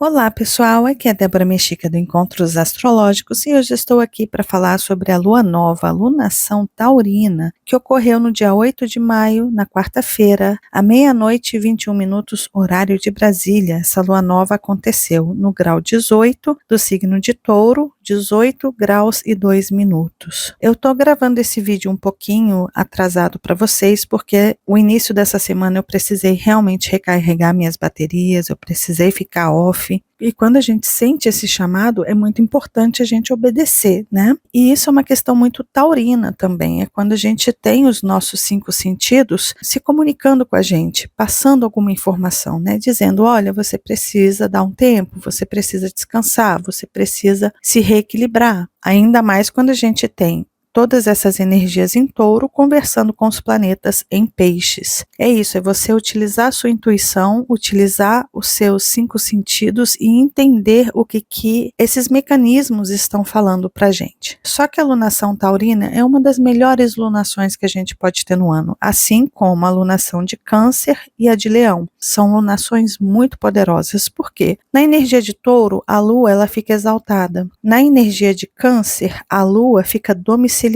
Olá pessoal, aqui é Débora Mexica do Encontros Astrológicos e hoje estou aqui para falar sobre a lua nova, a lunação taurina, que ocorreu no dia 8 de maio, na quarta-feira, à meia-noite e 21 minutos, horário de Brasília. Essa lua nova aconteceu no grau 18 do signo de Touro, 18 graus e 2 minutos. Eu estou gravando esse vídeo um pouquinho atrasado para vocês porque o início dessa semana eu precisei realmente recarregar minhas baterias, eu precisei ficar off. E quando a gente sente esse chamado, é muito importante a gente obedecer, né? E isso é uma questão muito taurina também, é quando a gente tem os nossos 5 sentidos se comunicando com a gente, passando alguma informação, né? Dizendo, olha, você precisa dar um tempo, você precisa descansar, você precisa se reequilibrar. Ainda mais quando a gente tem todas essas energias em Touro conversando com os planetas em Peixes. É isso, é você utilizar a sua intuição, utilizar os seus 5 sentidos e entender o que esses mecanismos estão falando para a gente. Só que a lunação taurina é uma das melhores lunações que a gente pode ter no ano, assim como a lunação de Câncer e a de Leão. São lunações muito poderosas, porque na energia de Touro, a Lua ela fica exaltada. Na energia de Câncer, a Lua fica domiciliada.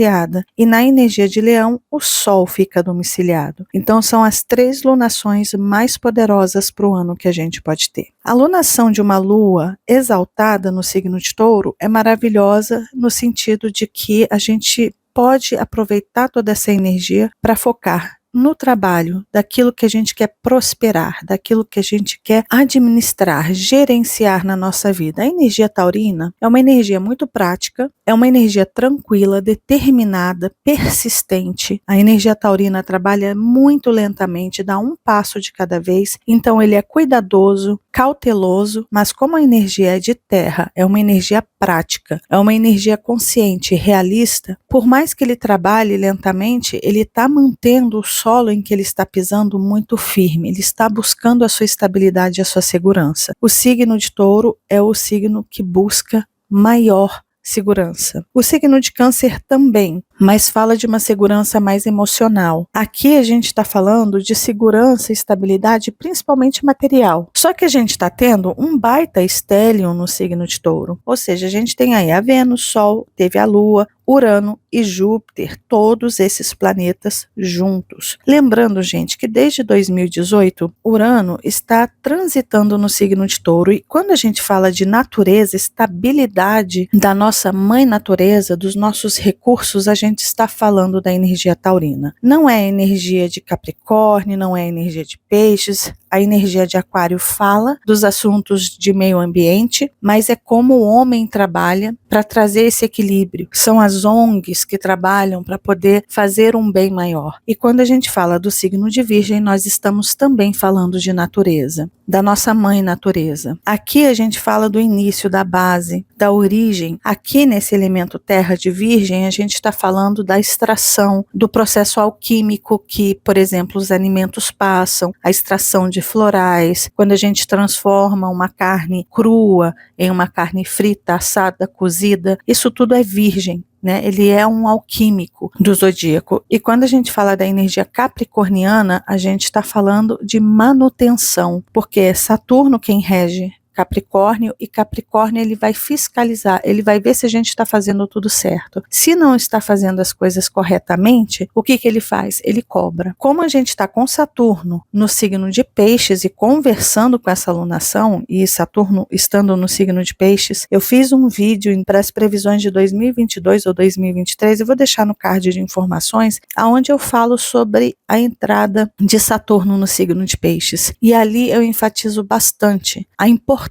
E na energia de Leão, o Sol fica domiciliado. Então são as 3 lunações mais poderosas para o ano que a gente pode ter. A lunação de uma Lua exaltada no signo de Touro é maravilhosa no sentido de que a gente pode aproveitar toda essa energia para focar no trabalho, daquilo que a gente quer prosperar, daquilo que a gente quer administrar, gerenciar na nossa vida. A energia taurina é uma energia muito prática, é uma energia tranquila, determinada, persistente. A energia taurina trabalha muito lentamente, dá um passo de cada vez, então ele é cuidadoso, cauteloso, mas como a energia é de terra, é uma energia prática, é uma energia consciente, realista, por mais que ele trabalhe lentamente, ele está mantendo o solo em que ele está pisando muito firme, ele está buscando a sua estabilidade e a sua segurança. O signo de Touro é o signo que busca maior segurança. O signo de Câncer também, mas fala de uma segurança mais emocional. Aqui a gente está falando de segurança e estabilidade, principalmente material. Só que a gente está tendo um baita estélio no signo de Touro. Ou seja, a gente tem aí a Vênus, Sol, teve a Lua, Urano e Júpiter, todos esses planetas juntos. Lembrando, gente, que desde 2018, Urano está transitando no signo de Touro e quando a gente fala de natureza, estabilidade da nossa mãe natureza, dos nossos recursos, a gente está falando da energia taurina. Não é energia de Capricórnio, não é energia de Peixes, a energia de Aquário fala dos assuntos de meio ambiente, mas é como o homem trabalha para trazer esse equilíbrio. São as ONGs que trabalham para poder fazer um bem maior. E quando a gente fala do signo de Virgem, nós estamos também falando de natureza, da nossa mãe natureza. Aqui a gente fala do início, da base, da origem. Aqui nesse elemento terra de Virgem, a gente está falando da extração, do processo alquímico que, por exemplo, os alimentos passam, a extração de florais, quando a gente transforma uma carne crua em uma carne frita, assada, cozida, isso tudo é virgem. Né? Ele é um alquímico do zodíaco. E quando a gente fala da energia capricorniana, a gente está falando de manutenção, porque é Saturno quem rege Capricórnio, e Capricórnio ele vai fiscalizar, ele vai ver se a gente está fazendo tudo certo. Se não está fazendo as coisas corretamente, o que ele faz? Ele cobra. Como a gente está com Saturno no signo de Peixes e conversando com essa lunação, e Saturno estando no signo de Peixes, eu fiz um vídeo para as previsões de 2022 ou 2023, eu vou deixar no card de informações, onde eu falo sobre a entrada de Saturno no signo de Peixes. E ali eu enfatizo bastante a importância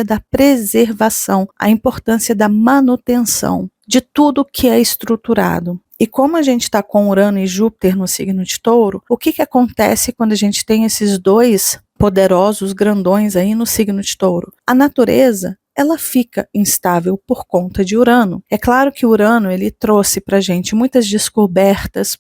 da preservação, a importância da manutenção de tudo que é estruturado. E como a gente está com Urano e Júpiter no signo de Touro, o que acontece quando a gente tem esses 2 poderosos grandões aí no signo de Touro? A natureza ela fica instável por conta de Urano. É claro que Urano ele trouxe para a gente muitas descobertas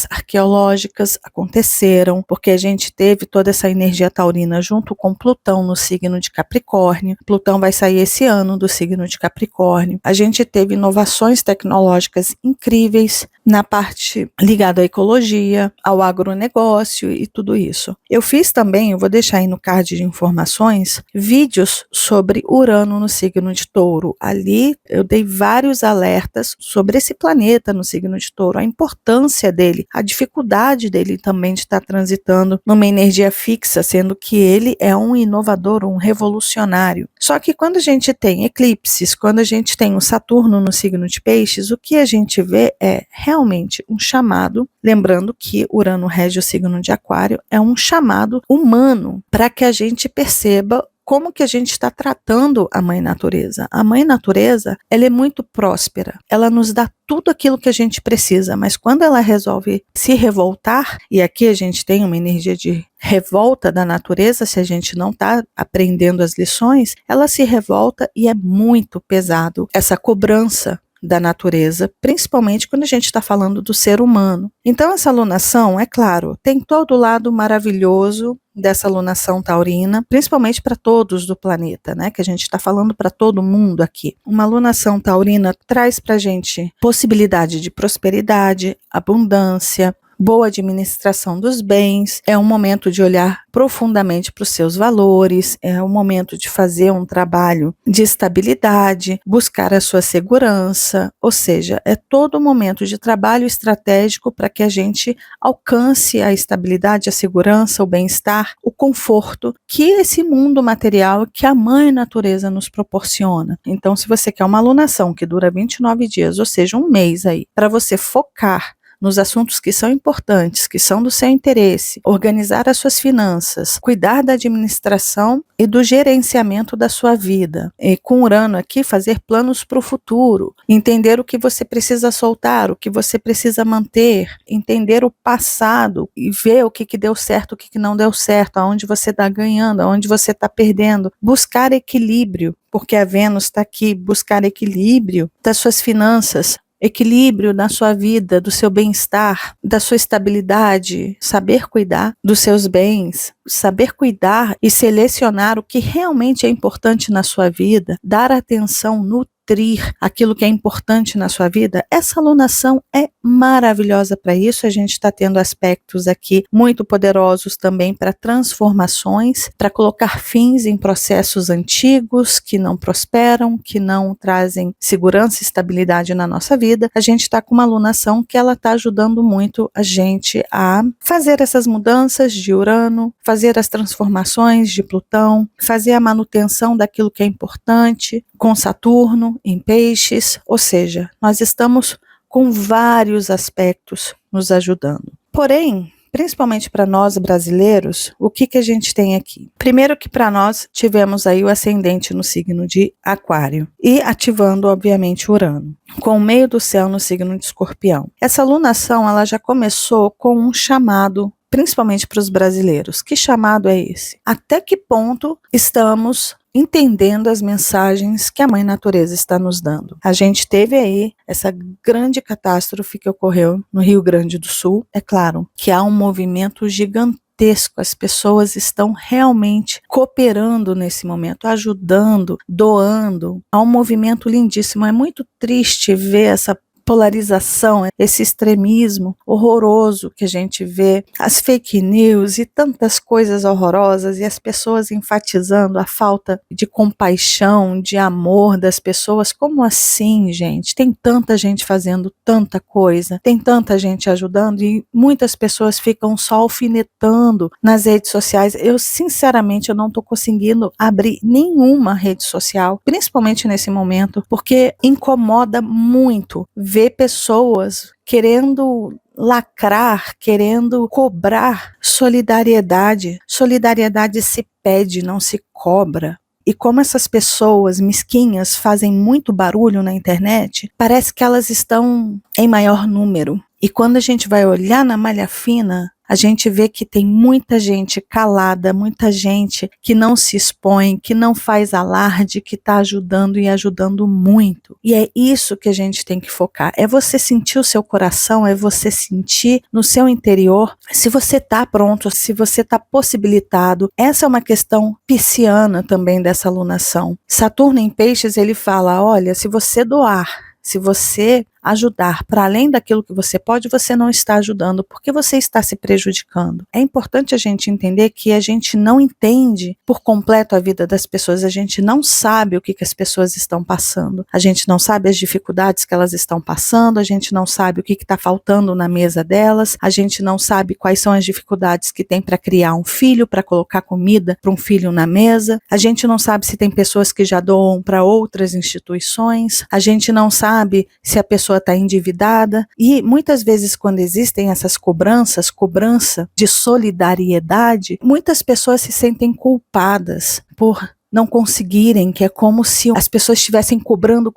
arqueológicas aconteceram, porque a gente teve toda essa energia taurina junto com Plutão no signo de Capricórnio. Plutão vai sair esse ano do signo de Capricórnio. A gente teve inovações tecnológicas incríveis, na parte ligada à ecologia, ao agronegócio e tudo isso. Eu fiz também, eu vou deixar aí no card de informações, vídeos sobre Urano no signo de Touro. Ali eu dei vários alertas sobre esse planeta no signo de Touro, a importância dele, a dificuldade dele também de estar transitando numa energia fixa, sendo que ele é um inovador, um revolucionário. Só que quando a gente tem eclipses, quando a gente tem o Saturno no signo de Peixes, o que a gente vê é realmente um chamado, lembrando que Urano rege o signo de Aquário, é um chamado humano para que a gente perceba como que a gente está tratando a Mãe Natureza. A Mãe Natureza, ela é muito próspera, ela nos dá tudo aquilo que a gente precisa, mas quando ela resolve se revoltar, e aqui a gente tem uma energia de revolta da natureza, se a gente não está aprendendo as lições, ela se revolta e é muito pesado essa cobrança da natureza, principalmente quando a gente está falando do ser humano. Então essa alunação, é claro, tem todo o lado maravilhoso dessa alunação taurina, principalmente para todos do planeta, né? Que a gente está falando para todo mundo aqui. Uma alunação taurina traz para a gente possibilidade de prosperidade, abundância, boa administração dos bens, é um momento de olhar profundamente para os seus valores, é um momento de fazer um trabalho de estabilidade, buscar a sua segurança, ou seja, é todo um momento de trabalho estratégico para que a gente alcance a estabilidade, a segurança, o bem-estar, o conforto que esse mundo material, que a Mãe Natureza nos proporciona. Então, se você quer uma alunação que dura 29 dias, ou seja, um mês aí, para você focar nos assuntos que são importantes, que são do seu interesse, organizar as suas finanças, cuidar da administração e do gerenciamento da sua vida. E com Urano aqui, fazer planos para o futuro, entender o que você precisa soltar, o que você precisa manter, entender o passado e ver o que deu certo, o que não deu certo, aonde você está ganhando, aonde você está perdendo, buscar equilíbrio, porque a Vênus está aqui, buscar equilíbrio das suas finanças, equilíbrio na sua vida, do seu bem-estar, da sua estabilidade, saber cuidar dos seus bens, saber cuidar e selecionar o que realmente é importante na sua vida, dar atenção, nutrir aquilo que é importante na sua vida. Essa alunação é maravilhosa para isso. A gente está tendo aspectos aqui muito poderosos também para transformações, para colocar fins em processos antigos que não prosperam, que não trazem segurança e estabilidade na nossa vida. A gente está com uma alunação que ela está ajudando muito a gente a fazer essas mudanças de Urano, fazer as transformações de Plutão, fazer a manutenção daquilo que é importante, com Saturno em Peixes, ou seja, nós estamos com vários aspectos nos ajudando. Porém, principalmente para nós brasileiros, o que a gente tem aqui? Primeiro que para nós tivemos aí o ascendente no signo de Aquário e ativando obviamente Urano, com o meio do céu no signo de Escorpião. Essa alunação ela já começou com um chamado, principalmente para os brasileiros. Que chamado é esse? Até que ponto estamos entendendo as mensagens que a Mãe Natureza está nos dando? A gente teve aí essa grande catástrofe que ocorreu no Rio Grande do Sul. É claro que há um movimento gigantesco, as pessoas estão realmente cooperando nesse momento, ajudando, doando. Há um movimento lindíssimo. É muito triste ver essa polarização, esse extremismo horroroso que a gente vê, as fake news e tantas coisas horrorosas, e as pessoas enfatizando a falta de compaixão, de amor das pessoas. Como assim, gente? Tem tanta gente fazendo tanta coisa, tem tanta gente ajudando e muitas pessoas ficam só alfinetando nas redes sociais. Eu, sinceramente, eu não estou conseguindo abrir nenhuma rede social, principalmente nesse momento, porque incomoda muito ver pessoas querendo lacrar, querendo cobrar solidariedade. Solidariedade se pede, não se cobra. E como essas pessoas mesquinhas fazem muito barulho na internet, parece que elas estão em maior número. E quando a gente vai olhar na malha fina, a gente vê que tem muita gente calada, muita gente que não se expõe, que não faz alarde, que está ajudando e ajudando muito. E é isso que a gente tem que focar. É você sentir o seu coração, é você sentir no seu interior se você está pronto, se você está possibilitado. Essa é uma questão pisciana também dessa alunação. Saturno em Peixes, ele fala, olha, se você doar, se você ajudar para além daquilo que você pode, você não está ajudando, porque você está se prejudicando. É importante a gente entender que a gente não entende por completo a vida das pessoas, a gente não sabe o que as pessoas estão passando, a gente não sabe as dificuldades que elas estão passando, a gente não sabe o que está faltando na mesa delas, a gente não sabe quais são as dificuldades que tem para criar um filho, para colocar comida para um filho na mesa, a gente não sabe se tem pessoas que já doam para outras instituições, a gente não sabe se a pessoa está endividada, e muitas vezes quando existem essas cobrança de solidariedade, muitas pessoas se sentem culpadas por não conseguirem, que é como se as pessoas estivessem cobrando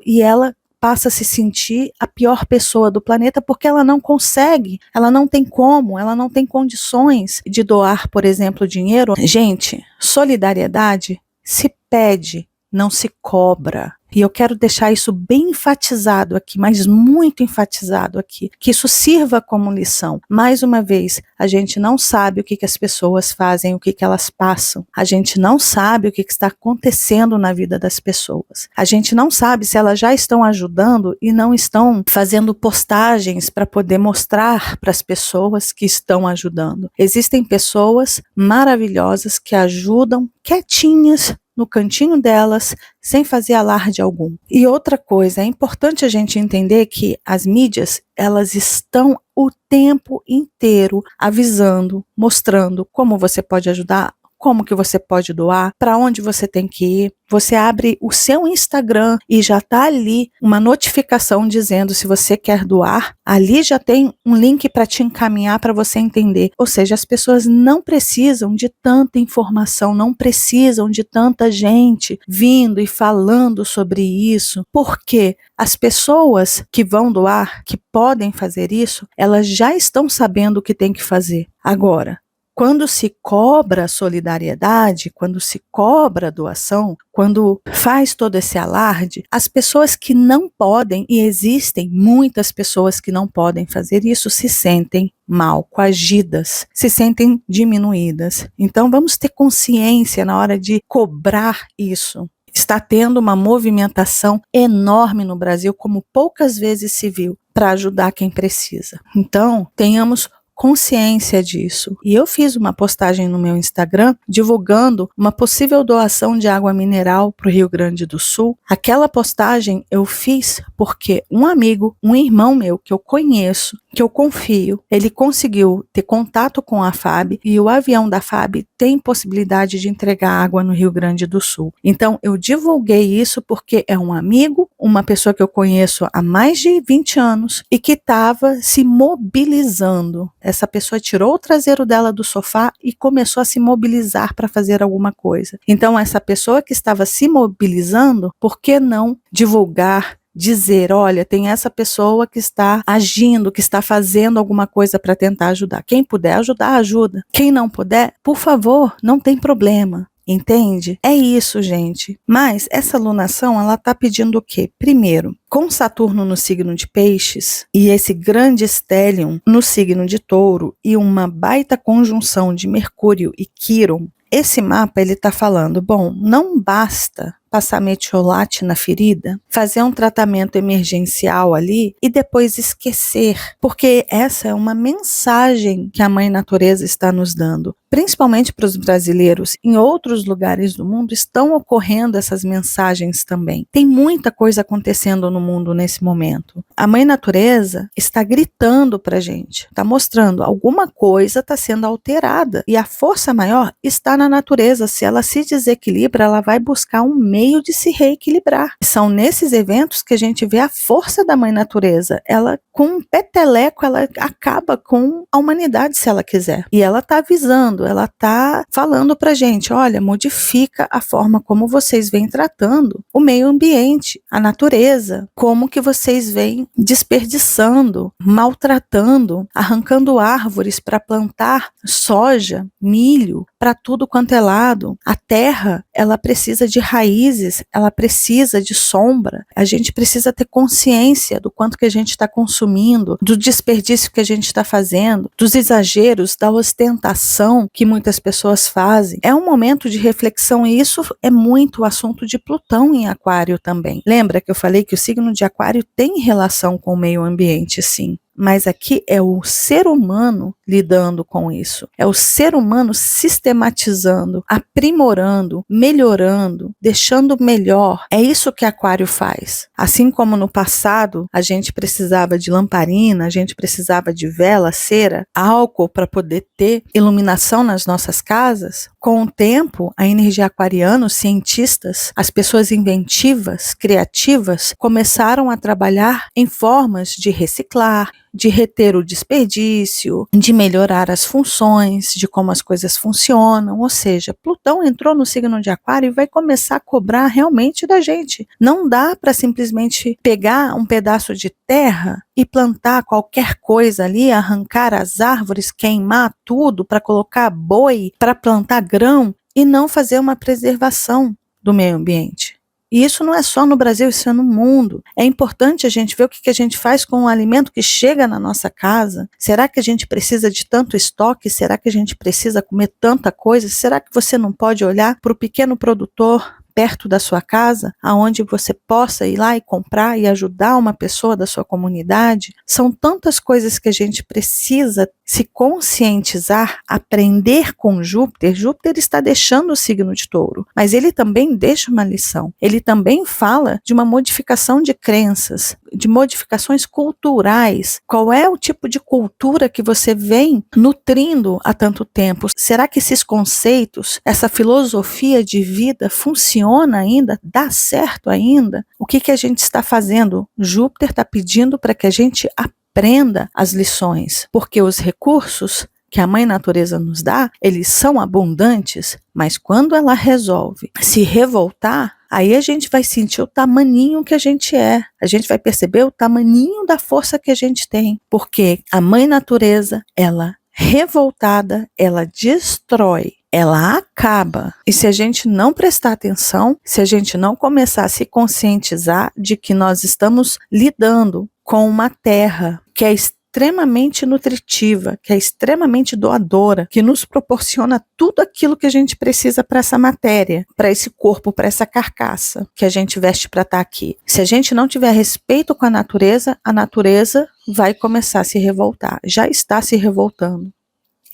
e ela passa a se sentir a pior pessoa do planeta porque ela não consegue, ela não tem como, ela não tem condições de doar, por exemplo, dinheiro. Gente, solidariedade se pede, não se cobra. E eu quero deixar isso bem enfatizado aqui, mas muito enfatizado aqui, que isso sirva como lição. Mais uma vez, a gente não sabe o que as pessoas fazem, o que elas passam. A gente não sabe o que está acontecendo na vida das pessoas. A gente não sabe se elas já estão ajudando e não estão fazendo postagens para poder mostrar para as pessoas que estão ajudando. Existem pessoas maravilhosas que ajudam quietinhas, no cantinho delas, sem fazer alarde algum. E outra coisa, é importante a gente entender que as mídias, elas estão o tempo inteiro avisando, mostrando como você pode ajudar, como que você pode doar, para onde você tem que ir. Você abre o seu Instagram e já está ali uma notificação dizendo se você quer doar. Ali já tem um link para te encaminhar para você entender. Ou seja, as pessoas não precisam de tanta informação, não precisam de tanta gente vindo e falando sobre isso, porque as pessoas que vão doar, que podem fazer isso, elas já estão sabendo o que tem que fazer. Agora, quando se cobra solidariedade, quando se cobra doação, quando faz todo esse alarde, as pessoas que não podem, e existem muitas pessoas que não podem fazer isso, se sentem mal, coagidas, se sentem diminuídas. Então vamos ter consciência na hora de cobrar isso. Está tendo uma movimentação enorme no Brasil, como poucas vezes se viu, para ajudar quem precisa. Então, tenhamos consciência disso. E eu fiz uma postagem no meu Instagram divulgando uma possível doação de água mineral para o Rio Grande do Sul. Aquela postagem eu fiz porque um amigo, um irmão meu que eu conheço, que eu confio, ele conseguiu ter contato com a FAB e o avião da FAB tem possibilidade de entregar água no Rio Grande do Sul. Então eu divulguei isso porque é um amigo, uma pessoa que eu conheço há mais de 20 anos e que estava se mobilizando. Essa pessoa tirou o traseiro dela do sofá e começou a se mobilizar para fazer alguma coisa. Então essa pessoa que estava se mobilizando, por que não divulgar, dizer, olha, tem essa pessoa que está agindo, que está fazendo alguma coisa para tentar ajudar. Quem puder ajudar, ajuda. Quem não puder, por favor, não tem problema. Entende? É isso, gente. Mas essa alunação, ela está pedindo o quê? Primeiro, com Saturno no signo de Peixes e esse grande stellium no signo de Touro e uma baita conjunção de Mercúrio e Quirón, esse mapa ele está falando, bom, não basta passar metiolate na ferida, fazer um tratamento emergencial ali e depois esquecer, porque essa é uma mensagem que a Mãe Natureza está nos dando, principalmente para os brasileiros. Em outros lugares do mundo estão ocorrendo essas mensagens também. Tem muita coisa acontecendo no mundo nesse momento. A Mãe Natureza está gritando para a gente, está mostrando alguma coisa está sendo alterada e a força maior está na natureza. Se ela se desequilibra, ela vai buscar um meio de se reequilibrar. São nesses eventos que a gente vê a força da Mãe Natureza. Ela, com um peteleco, ela acaba com a humanidade se ela quiser. E ela está avisando, ela está falando pra gente, olha, modifica a forma como vocês vêm tratando o meio ambiente, a natureza, como que vocês vêm desperdiçando, maltratando, arrancando árvores para plantar soja, milho, para tudo quanto é lado. A terra, ela precisa de raízes vezes ela precisa de sombra, a gente precisa ter consciência do quanto que a gente está consumindo, do desperdício que a gente está fazendo, dos exageros, da ostentação que muitas pessoas fazem. É um momento de reflexão e isso é muito o assunto de Plutão em Aquário também. Lembra que eu falei que o signo de Aquário tem relação com o meio ambiente, sim. Mas aqui é o ser humano lidando com isso. É o ser humano sistematizando, aprimorando, melhorando, deixando melhor. É isso que Aquário faz. Assim como no passado a gente precisava de lamparina, a gente precisava de vela, cera, álcool para poder ter iluminação nas nossas casas, com o tempo a energia aquariana, os cientistas, as pessoas inventivas, criativas, começaram a trabalhar em formas de reciclar, de reter o desperdício, de melhorar as funções, de como as coisas funcionam, ou seja, Plutão entrou no signo de Aquário e vai começar a cobrar realmente da gente. Não dá para simplesmente pegar um pedaço de terra e plantar qualquer coisa ali, arrancar as árvores, queimar tudo para colocar boi, para plantar grão e não fazer uma preservação do meio ambiente. E isso não é só no Brasil, isso é no mundo. É importante a gente ver o que a gente faz com o alimento que chega na nossa casa. Será que a gente precisa de tanto estoque? Será que a gente precisa comer tanta coisa? Será que você não pode olhar para o pequeno produtor perto da sua casa, aonde você possa ir lá e comprar e ajudar uma pessoa da sua comunidade? São tantas coisas que a gente precisa se conscientizar, aprender com Júpiter. Júpiter está deixando o signo de Touro, mas ele também deixa uma lição. Ele também fala de uma modificação de crenças, de modificações culturais. Qual é o tipo de cultura que você vem nutrindo há tanto tempo? Será que esses conceitos, essa filosofia de vida funciona ainda? Dá certo ainda? O que a gente está fazendo? Júpiter está pedindo para que a gente aprenda as lições, porque os recursos que a Mãe Natureza nos dá, eles são abundantes, mas quando ela resolve se revoltar, aí a gente vai sentir o tamaninho que a gente é, a gente vai perceber o tamaninho da força que a gente tem, porque a Mãe Natureza, ela revoltada, ela destrói, ela acaba. E se a gente não prestar atenção, se a gente não começar a se conscientizar de que nós estamos lidando com uma terra que é extremamente nutritiva, que é extremamente doadora, que nos proporciona tudo aquilo que a gente precisa para essa matéria, para esse corpo, para essa carcaça que a gente veste para estar aqui. Se a gente não tiver respeito com a natureza vai começar a se revoltar, já está se revoltando.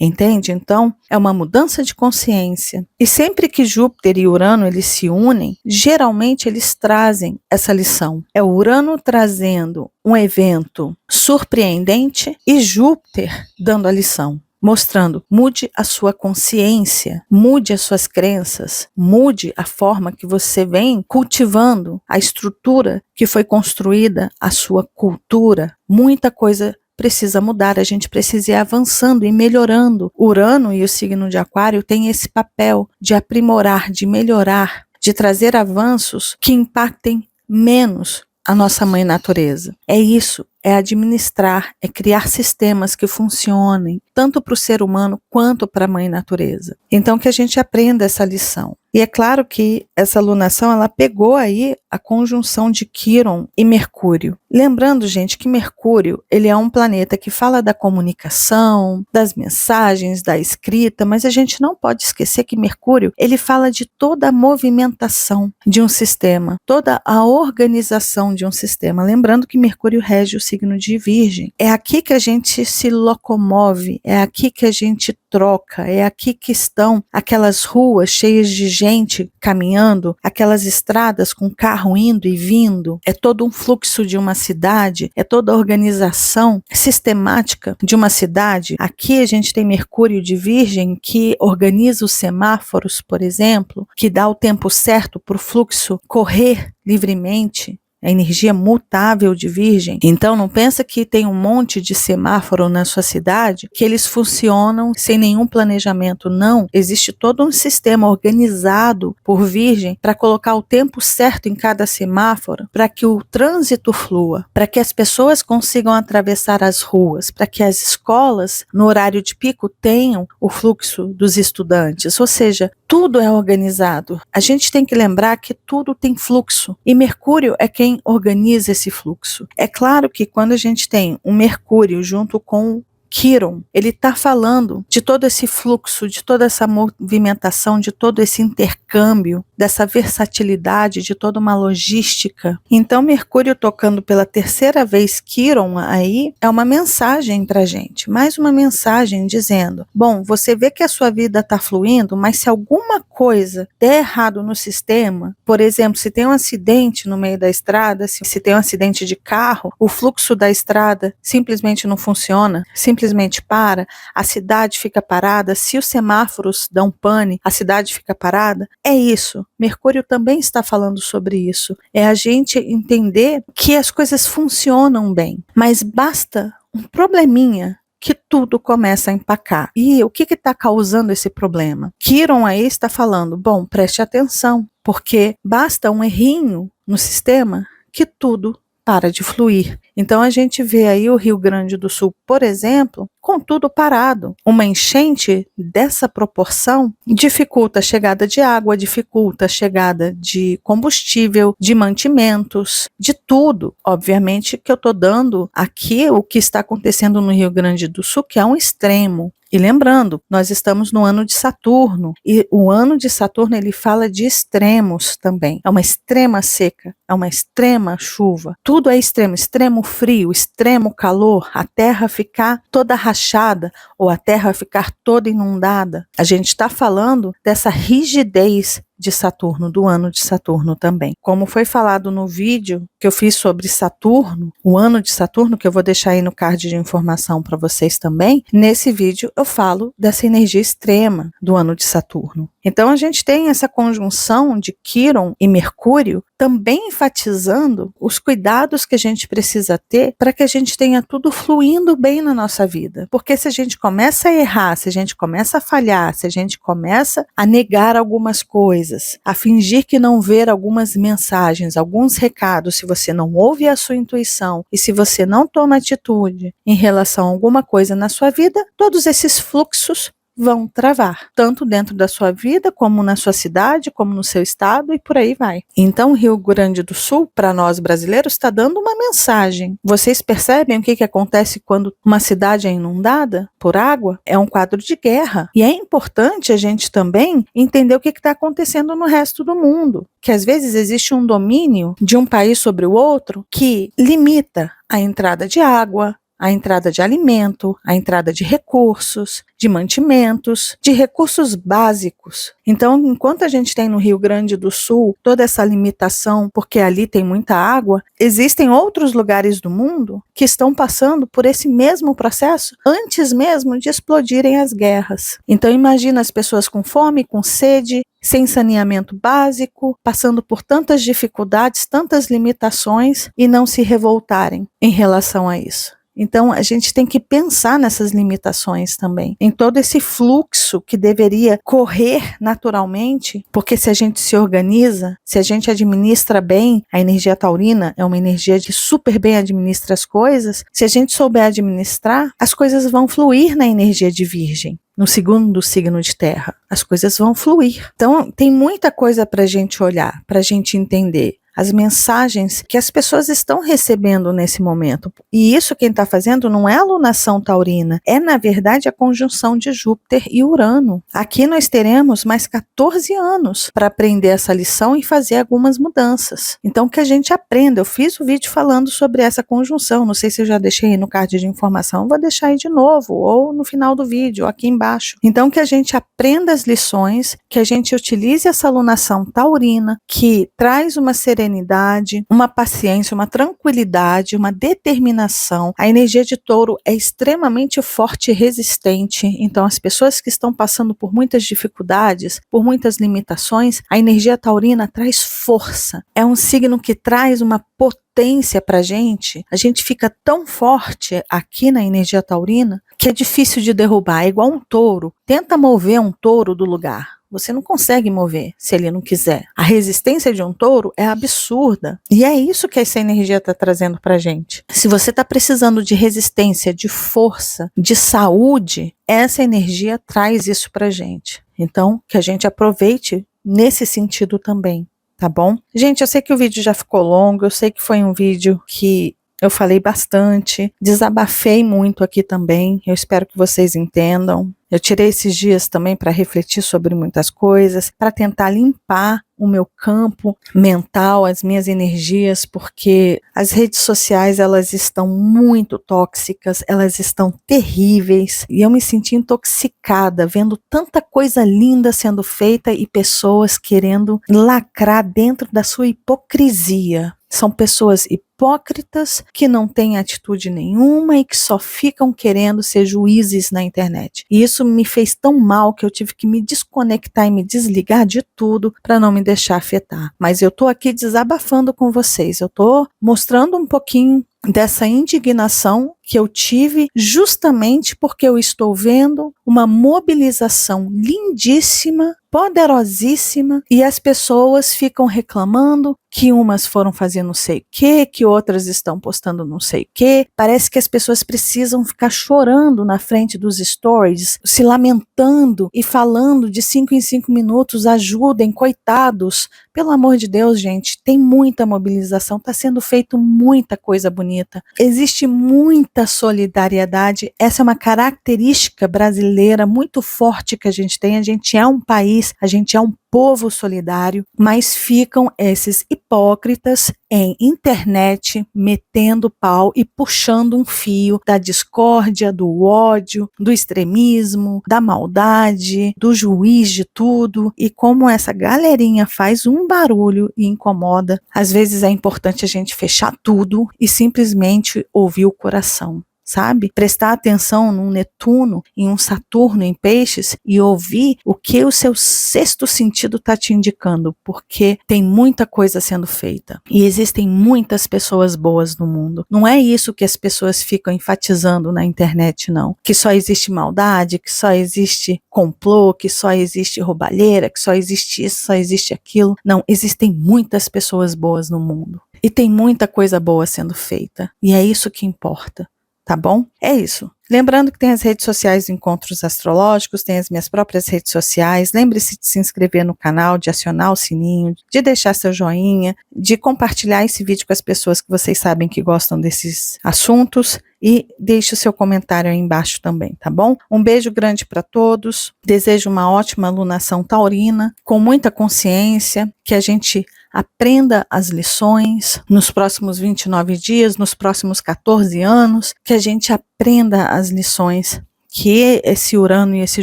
Entende? Então, é uma mudança de consciência. E sempre que Júpiter e Urano eles se unem, geralmente eles trazem essa lição. É o Urano trazendo um evento surpreendente e Júpiter dando a lição, mostrando: mude a sua consciência, mude as suas crenças, mude a forma que você vem cultivando, a estrutura que foi construída, a sua cultura. Muita coisa precisa mudar, a gente precisa ir avançando e melhorando. Urano e o signo de Aquário têm esse papel de aprimorar, de melhorar, de trazer avanços que impactem menos a nossa Mãe Natureza. É isso, é administrar, é criar sistemas que funcionem, tanto para o ser humano quanto para a Mãe Natureza. Então que a gente aprenda essa lição. E é claro que essa alunação, ela pegou aí a conjunção de Quirón e Mercúrio. Lembrando, gente, que Mercúrio, ele é um planeta que fala da comunicação, das mensagens, da escrita, mas a gente não pode esquecer que Mercúrio, ele fala de toda a movimentação de um sistema, toda a organização de um sistema. Lembrando que Mercúrio rege o signo de Virgem. É aqui que a gente se locomove, é aqui que a gente troca, é aqui que estão aquelas ruas cheias de gente caminhando, aquelas estradas com carro indo e vindo, é todo um fluxo de uma cidade, é toda a organização sistemática de uma cidade. Aqui a gente tem Mercúrio de Virgem que organiza os semáforos, por exemplo, que dá o tempo certo para o fluxo correr livremente. a energia mutável de Virgem. Então não pensa que tem um monte de semáforo na sua cidade, que eles funcionam sem nenhum planejamento. Não, existe todo um sistema organizado por Virgem para colocar o tempo certo em cada semáforo, para que o trânsito flua, para que as pessoas consigam atravessar as ruas, para que as escolas, no horário de pico, tenham o fluxo dos estudantes. Ou seja, tudo é organizado. A gente tem que lembrar que tudo tem fluxo e Mercúrio é quem organiza esse fluxo. É claro que quando a gente tem um Mercúrio junto com Quiron, ele está falando de todo esse fluxo, de toda essa movimentação, de todo esse intercâmbio, dessa versatilidade, de toda uma logística. Então, Mercúrio tocando pela terceira vez Quiron aí, é uma mensagem para a gente, mais uma mensagem dizendo, bom, você vê que a sua vida está fluindo, mas se alguma coisa der errado no sistema, por exemplo, se tem um acidente no meio da estrada, se tem um acidente de carro, o fluxo da estrada simplesmente não funciona, simplesmente para, a cidade fica parada, se os semáforos dão pane, a cidade fica parada, é isso. Mercúrio também está falando sobre isso. É a gente entender que as coisas funcionam bem, mas basta um probleminha que tudo começa a empacar. E o que está causando esse problema? Quiron aí está falando, bom, preste atenção, porque basta um errinho no sistema que tudo para de fluir. Então a gente vê aí o Rio Grande do Sul, por exemplo, com tudo parado. Uma enchente dessa proporção dificulta a chegada de água, dificulta a chegada de combustível, de mantimentos, de tudo. Obviamente que eu estou dando aqui o que está acontecendo no Rio Grande do Sul, que é um extremo. E lembrando, nós estamos no ano de Saturno, e o ano de Saturno ele fala de extremos também. É uma extrema seca, é uma extrema chuva, tudo é extremo, extremo frio, extremo calor, a terra ficar toda rachada ou a terra ficar toda inundada. A gente está falando dessa rigidez de Saturno, do ano de Saturno também. Como foi falado no vídeo que eu fiz sobre Saturno, o ano de Saturno, que eu vou deixar aí no card de informação para vocês também, nesse vídeo eu falo dessa energia extrema do ano de Saturno. Então a gente tem essa conjunção de Quiron e Mercúrio também enfatizando os cuidados que a gente precisa ter para que a gente tenha tudo fluindo bem na nossa vida. Porque se a gente começa a errar, se a gente começa a falhar, se a gente começa a negar algumas coisas, a fingir que não ver algumas mensagens, alguns recados, se você não ouve a sua intuição e se você não toma atitude em relação a alguma coisa na sua vida, todos esses fluxos vão travar, tanto dentro da sua vida, como na sua cidade, como no seu estado e por aí vai. Então, o Rio Grande do Sul, para nós brasileiros, está dando uma mensagem. Vocês percebem o que acontece quando uma cidade é inundada por água? É um quadro de guerra. E é importante a gente também entender o que está acontecendo no resto do mundo, que às vezes existe um domínio de um país sobre o outro que limita a entrada de água, a entrada de alimento, a entrada de recursos, de mantimentos, de recursos básicos. Então, enquanto a gente tem no Rio Grande do Sul toda essa limitação, porque ali tem muita água, existem outros lugares do mundo que estão passando por esse mesmo processo antes mesmo de explodirem as guerras. Então, imagina as pessoas com fome, com sede, sem saneamento básico, passando por tantas dificuldades, tantas limitações e não se revoltarem em relação a isso. Então, a gente tem que pensar nessas limitações também, em todo esse fluxo que deveria correr naturalmente, porque se a gente se organiza, se a gente administra bem, a energia taurina é uma energia de super bem administra as coisas, se a gente souber administrar, as coisas vão fluir na energia de Virgem. No segundo signo de terra, as coisas vão fluir. Então, tem muita coisa para a gente olhar, para a gente entender. As mensagens que as pessoas estão recebendo nesse momento. E isso quem está fazendo não é a alunação taurina, é na verdade a conjunção de Júpiter e Urano. Aqui nós teremos mais 14 anos para aprender essa lição e fazer algumas mudanças. Então que a gente aprenda, eu fiz o vídeo falando sobre essa conjunção, não sei se eu já deixei aí no card de informação, vou deixar aí de novo, ou no final do vídeo, aqui embaixo. Então que a gente aprenda as lições, que a gente utilize essa alunação taurina, que traz uma serenidade serenidade, uma paciência, uma tranquilidade, uma determinação. A energia de Touro é extremamente forte e resistente, então as pessoas que estão passando por muitas dificuldades, por muitas limitações, a energia taurina traz força. É um signo que traz uma potência para a gente fica tão forte aqui na energia taurina que é difícil de derrubar, é igual um touro. Tenta mover um touro do lugar. Você não consegue mover se ele não quiser. A resistência de um touro é absurda. E é isso que essa energia está trazendo para a gente. Se você está precisando de resistência, de força, de saúde, essa energia traz isso para a gente. Então, que a gente aproveite nesse sentido também. Tá bom? Gente, eu sei que o vídeo já ficou longo, eu sei que foi um vídeo que eu falei bastante, desabafei muito aqui também, eu espero que vocês entendam. Eu tirei esses dias também para refletir sobre muitas coisas, para tentar limpar o meu campo mental, as minhas energias, porque as redes sociais, elas estão muito tóxicas, elas estão terríveis, e eu me senti intoxicada vendo tanta coisa linda sendo feita e pessoas querendo lacrar dentro da sua hipocrisia. São pessoas hipócritas que não têm atitude nenhuma e que só ficam querendo ser juízes na internet. E isso me fez tão mal que eu tive que me desconectar e me desligar de tudo para não me deixar afetar. Mas eu tô aqui desabafando com vocês, eu tô mostrando um pouquinho dessa indignação que eu tive justamente porque eu estou vendo uma mobilização lindíssima, poderosíssima, e as pessoas ficam reclamando que umas foram fazer não sei o que outras estão postando não sei o que. Parece que as pessoas precisam ficar chorando na frente dos stories, se lamentando e falando de 5 em 5 minutos, ajudem, coitados. Pelo amor de Deus, gente, tem muita mobilização, está sendo feito muita coisa bonita. Existe muita solidariedade, essa é uma característica brasileira muito forte que a gente tem. A gente é um país, a gente é um povo solidário, mas ficam esses hipócritas em internet metendo pau e puxando um fio da discórdia, do ódio, do extremismo, da maldade, do juiz de tudo. E como essa galerinha faz um barulho e incomoda, às vezes é importante a gente fechar tudo e simplesmente ouvir o coração. Sabe? Prestar atenção num Netuno, em um Saturno em Peixes e ouvir o que o seu sexto sentido está te indicando, porque tem muita coisa sendo feita e existem muitas pessoas boas no mundo. Não é isso que as pessoas ficam enfatizando na internet, não. Que só existe maldade, que só existe complô, que só existe roubalheira, que só existe isso, só existe aquilo. Não, existem muitas pessoas boas no mundo e tem muita coisa boa sendo feita e é isso que importa. Tá bom? É isso. Lembrando que tem as redes sociais de Encontros Astrológicos, tem as minhas próprias redes sociais. Lembre-se de se inscrever no canal, de acionar o sininho, de deixar seu joinha, de compartilhar esse vídeo com as pessoas que vocês sabem que gostam desses assuntos e deixe o seu comentário aí embaixo também, tá bom? Um beijo grande para todos. Desejo uma ótima alunação taurina, com muita consciência, que a gente aprenda as lições nos próximos 29 dias, nos próximos 14 anos, que a gente aprenda as lições que esse Urano e esse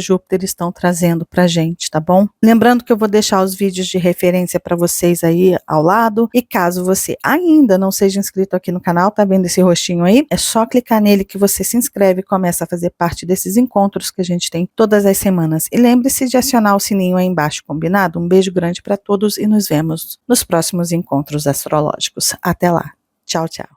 Júpiter estão trazendo pra gente, tá bom? Lembrando que eu vou deixar os vídeos de referência para vocês aí ao lado, e caso você ainda não seja inscrito aqui no canal, tá vendo esse rostinho aí? É só clicar nele que você se inscreve e começa a fazer parte desses encontros que a gente tem todas as semanas. E lembre-se de acionar o sininho aí embaixo, combinado? Um beijo grande para todos e nos vemos nos próximos encontros astrológicos. Até lá. Tchau, tchau.